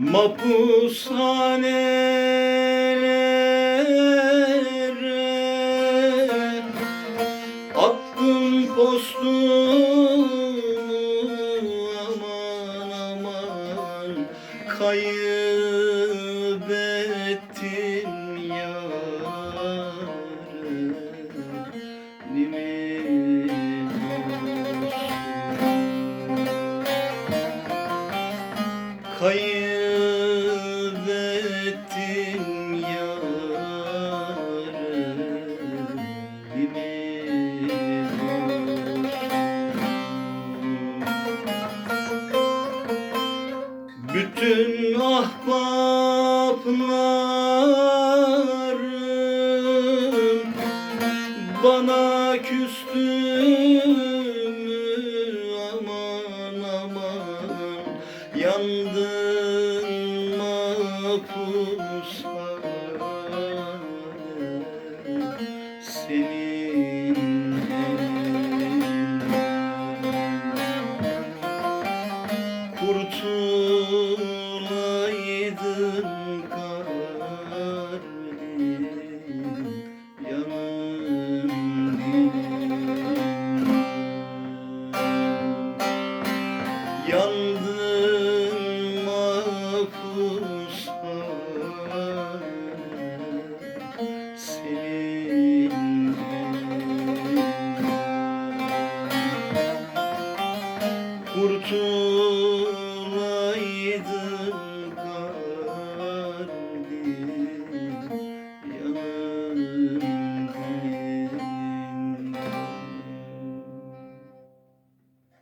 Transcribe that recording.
Mapushanelere attım postumu, aman aman kaybettim yarimi dostum. Kaybettim yarimi dostum. Bütün ahbaplarım bana küstü mü, aman aman yandım mapushane senin kurtulaydın kalbim yandım mapushane senin kurtul